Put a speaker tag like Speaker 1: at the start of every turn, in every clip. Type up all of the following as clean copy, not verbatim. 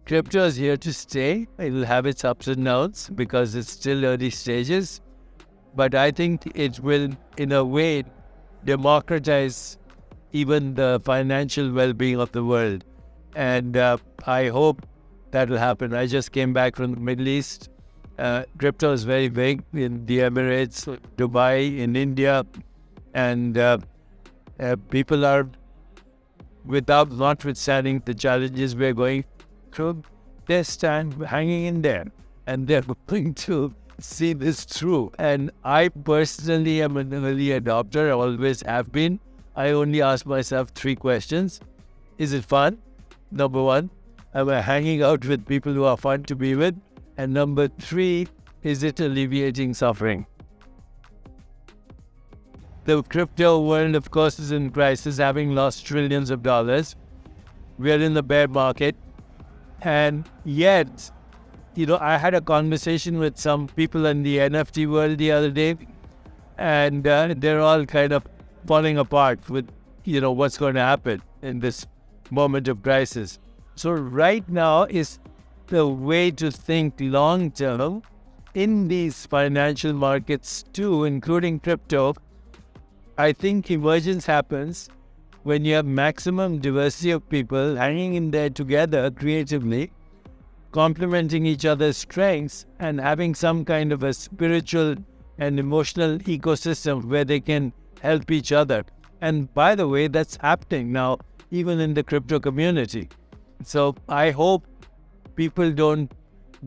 Speaker 1: crypto is here to stay. It will have its ups and downs because it's still early stages. But I think it will, in a way, democratize even the financial well-being of the world. And I hope that will happen. I just came back from the Middle East. Crypto is very big in the Emirates, Dubai, in India. And people are, notwithstanding the challenges we're going through, they stand hanging in there. And they're going to see this through. And I personally am an early adopter. I always have been. I only ask myself 3 questions. Is it fun? Number 1. Am I hanging out with people who are fun to be with? And number 3, is it alleviating suffering? The crypto world, of course, is in crisis, having lost trillions of dollars. We're in the bear market. And yet, I had a conversation with some people in the NFT world the other day, and they're all kind of falling apart with, what's going to happen in this moment of crisis. So right now is the way to think long term in these financial markets too, including crypto. I think emergence happens when you have maximum diversity of people hanging in there together creatively, complementing each other's strengths and having some kind of a spiritual and emotional ecosystem where they can help each other. And by the way, that's happening now, even in the crypto community. So I hope people don't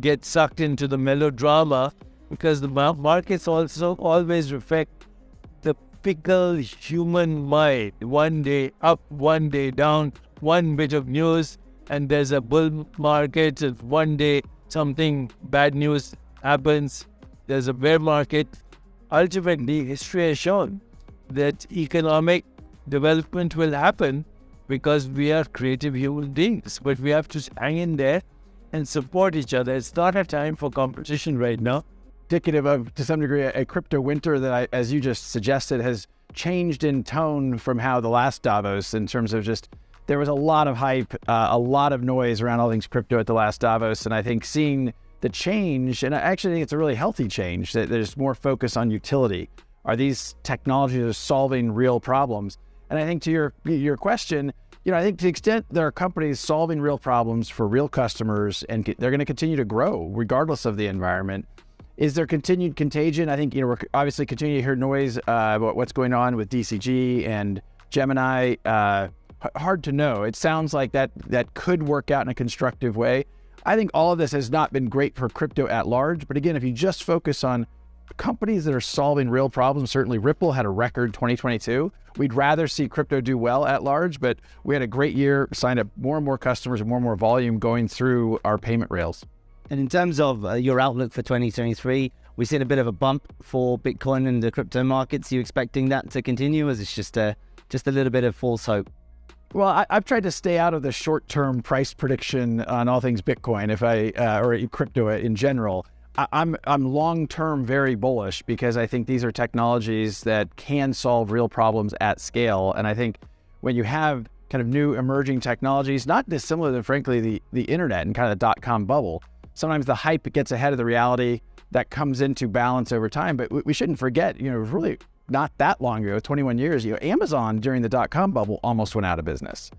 Speaker 1: get sucked into the melodrama, because the markets also always reflect the fickle human mind. One day up, one day down, one bit of news, and there's a bull market. If one day something bad news happens, there's a bear market. Ultimately, history has shown that economic development will happen because we are creative human beings, but we have to hang in there and support each other. It's not a time for competition right now.
Speaker 2: Indicative of, to some degree, a crypto winter that, as you just suggested, has changed in tone from how the last Davos, in terms of just, there was a lot of hype, a lot of noise around all things crypto at the last Davos. And I think seeing the change, and I actually think it's a really healthy change, that there's more focus on utility. Are these technologies that are solving real problems? And I think to your question, I think to the extent there are companies solving real problems for real customers, and they're going to continue to grow regardless of the environment. Is there continued contagion? I think, we're obviously continuing to hear noise about what's going on with DCG and Gemini. Hard to know. It sounds like that could work out in a constructive way. I think all of this has not been great for crypto at large. But again, if you just focus on companies that are solving real problems, certainly Ripple had a record 2022. We'd rather see crypto do well at large, but we had a great year, signed up more and more customers and more volume going through our payment rails.
Speaker 3: And in terms of your outlook for 2023, we've seen a bit of a bump for Bitcoin in the crypto markets. Are you expecting that to continue, or is it just a little bit of false hope?
Speaker 2: Well, I've tried to stay out of the short-term price prediction on all things Bitcoin, or crypto in general. I'm long-term very bullish, because I think these are technologies that can solve real problems at scale. And I think when you have kind of new emerging technologies, not dissimilar than, frankly, the internet and kind of the dot-com bubble, sometimes the hype gets ahead of the reality that comes into balance over time. But we shouldn't forget, it was really not that long ago, 21 years, Amazon during the dot-com bubble almost went out of business.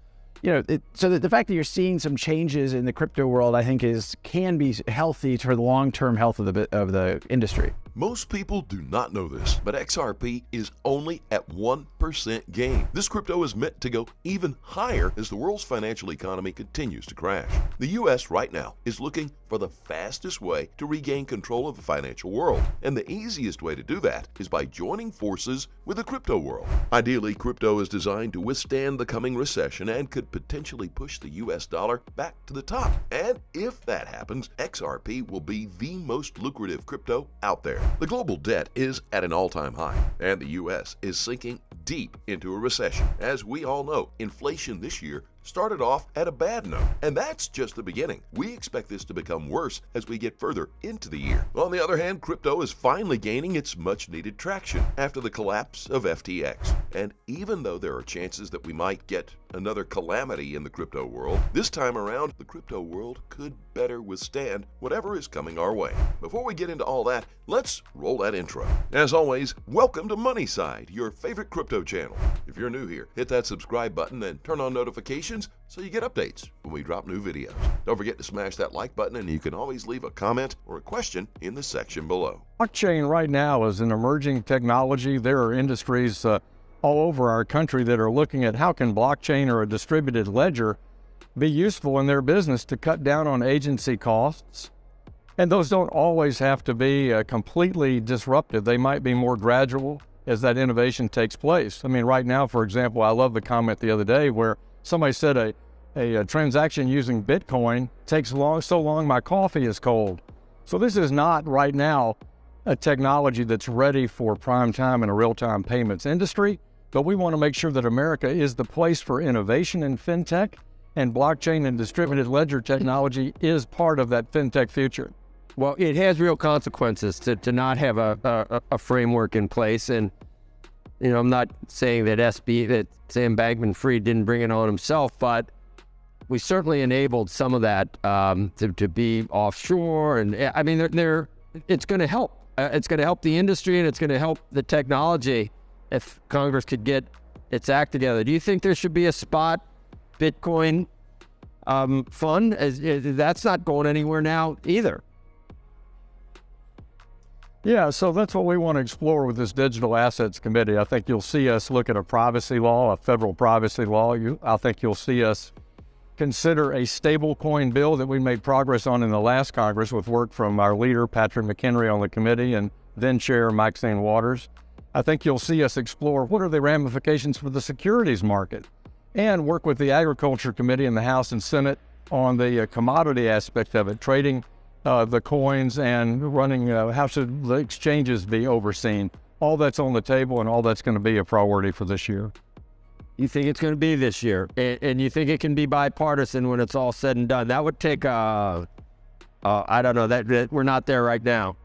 Speaker 2: So that the fact that you're seeing some changes in the crypto world, I think can be healthy for the long-term health of the industry.
Speaker 4: Most people do not know this, but XRP is only at 1% gain. This crypto is meant to go even higher as the world's financial economy continues to crash. The US right now is looking for the fastest way to regain control of the financial world, and the easiest way to do that is by joining forces with the crypto world. Ideally, crypto is designed to withstand the coming recession and could potentially push the US dollar back to the top. And if that happens, XRP will be the most lucrative crypto out there. The global debt is at an all-time high, and the US is sinking deep into a recession. As we all know, inflation this year started off at a bad note, and that's just the beginning. We expect this to become worse as we get further into the year. On the other hand, crypto is finally gaining its much-needed traction after the collapse of FTX. And even though there are chances that we might get another calamity in the crypto world, this time around, the crypto world could better withstand whatever is coming our way. Before we get into all that, let's roll that intro. As always, welcome to Moneyside, your favorite crypto channel. If you're new here, hit that subscribe button and turn on notifications so you get updates when we drop new videos. Don't forget to smash that like button, and you can always leave a comment or a question in the section below.
Speaker 5: Blockchain right now is an emerging technology. There are industries all over our country that are looking at how can blockchain or a distributed ledger be useful in their business to cut down on agency costs. And those don't always have to be completely disruptive. They might be more gradual as that innovation takes place. I mean, right now, for example, I love the comment the other day where somebody said a transaction using Bitcoin takes so long my coffee is cold. So this is not right now a technology that's ready for prime time in a real-time payments industry, but we want to make sure that America is the place for innovation in fintech, and blockchain and distributed ledger technology is part of that fintech future.
Speaker 1: Well, it has real consequences to not have a framework in place. And, you know, I'm not saying that Sam Bankman-Fried didn't bring it on himself, but we certainly enabled some of that to be offshore. And I mean, it's going to help. It's going to help the industry, and it's going to help the technology if Congress could get its act together. Do you think there should be a spot Bitcoin fund? That's not going anywhere now either.
Speaker 5: Yeah, so that's what we want to explore with this Digital Assets Committee. I think you'll see us look at a privacy law, a federal privacy law. I think you'll see us consider a stablecoin bill that we made progress on in the last Congress with work from our leader, Patrick McHenry, on the committee, and then Chair Maxine Waters. I think you'll see us explore what are the ramifications for the securities market, and work with the Agriculture Committee in the House and Senate on the commodity aspect of it, trading the coins and running, how should the exchanges be overseen. All that's on the table, and all that's going to be a priority for this year.
Speaker 1: You think it's going to be this year, and you think it can be bipartisan when it's all said and done? That would take, I don't know, that we're not there right now.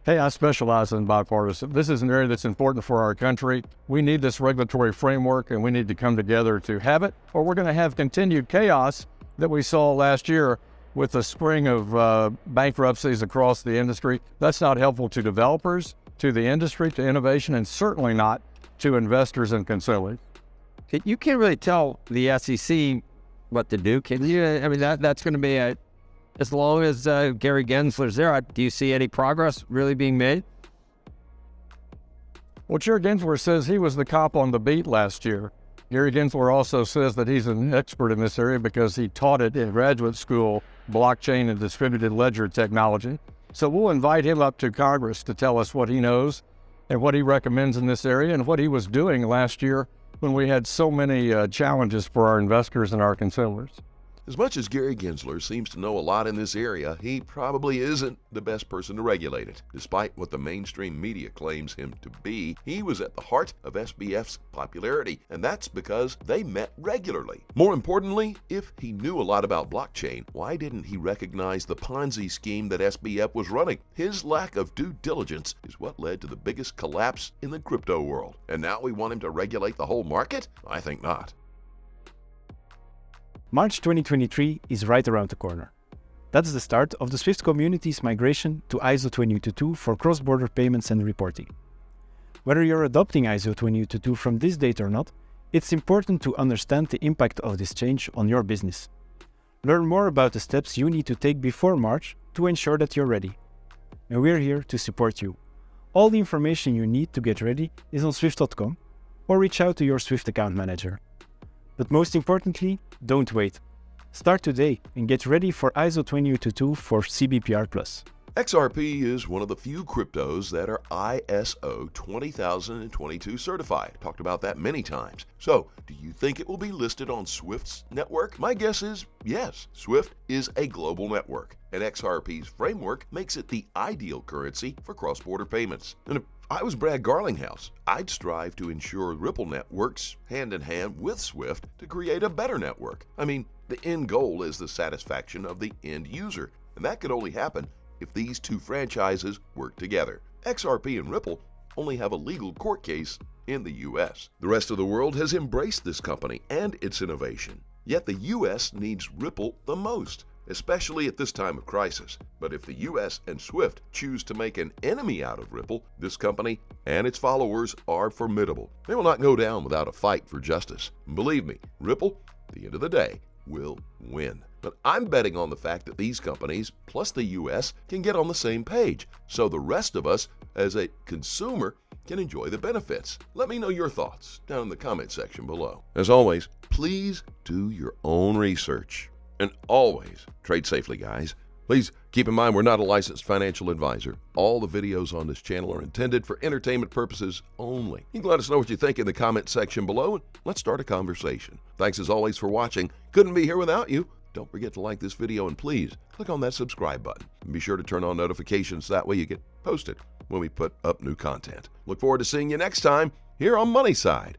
Speaker 5: Hey, I specialize in bipartisan. This is an area that's important for our country. We need this regulatory framework, and we need to come together to have it, or we're going to have continued chaos that we saw last year with the spring of bankruptcies across the industry. That's not helpful to developers, to the industry, to innovation, and certainly not to investors and consumers.
Speaker 1: You can't really tell the SEC what to do, can you? I mean, that's going to be as long as Gary Gensler's there. Do you see any progress really being made?
Speaker 5: Well, Chair Gensler says he was the cop on the beat last year. Gary Gensler also says that he's an expert in this area because he taught it in graduate school, blockchain and distributed ledger technology. So we'll invite him up to Congress to tell us what he knows and what he recommends in this area and what he was doing last year when we had so many challenges for our investors and our consumers.
Speaker 4: As much as Gary Gensler seems to know a lot in this area, he probably isn't the best person to regulate it. Despite what the mainstream media claims him to be, he was at the heart of SBF's popularity, and that's because they met regularly. More importantly, if he knew a lot about blockchain, why didn't he recognize the Ponzi scheme that SBF was running? His lack of due diligence is what led to the biggest collapse in the crypto world. And now we want him to regulate the whole market? I think not.
Speaker 6: March 2023 is right around the corner. That's the start of the Swift community's migration to ISO 20022 for cross-border payments and reporting. Whether you're adopting ISO 20022 from this date or not, it's important to understand the impact of this change on your business. Learn more about the steps you need to take before March to ensure that you're ready. And we're here to support you. All the information you need to get ready is on swift.com, or reach out to your Swift account manager. But most importantly, don't wait. Start today and get ready for ISO 20022 for CBPR+.
Speaker 4: XRP is one of the few cryptos that are ISO 20022 certified. Talked about that many times. So, do you think it will be listed on Swift's network? My guess is yes. Swift is a global network, and XRP's framework makes it the ideal currency for cross-border payments. And I was Brad Garlinghouse, I'd strive to ensure Ripple networks hand in hand with Swift to create a better network. I mean, the end goal is the satisfaction of the end user, and that could only happen if these two franchises work together. XRP and Ripple only have a legal court case in the US. The rest of the world has embraced this company and its innovation. Yet the US needs Ripple the most, especially at this time of crisis. But if the US and Swift choose to make an enemy out of Ripple, this company and its followers are formidable. They will not go down without a fight for justice. And believe me, Ripple, at the end of the day, will win. But I'm betting on the fact that these companies, plus the US, can get on the same page, so the rest of us, as a consumer, can enjoy the benefits. Let me know your thoughts down in the comment section below. As always, please do your own research. And always trade safely, guys. Please keep in mind we're not a licensed financial advisor. All the videos on this channel are intended for entertainment purposes only. You can let us know what you think in the comment section below, and let's start a conversation. Thanks as always for watching. Couldn't be here without you. Don't forget to like this video and please click on that subscribe button. And be sure to turn on notifications, that way you get posted when we put up new content. Look forward to seeing you next time here on Money Side.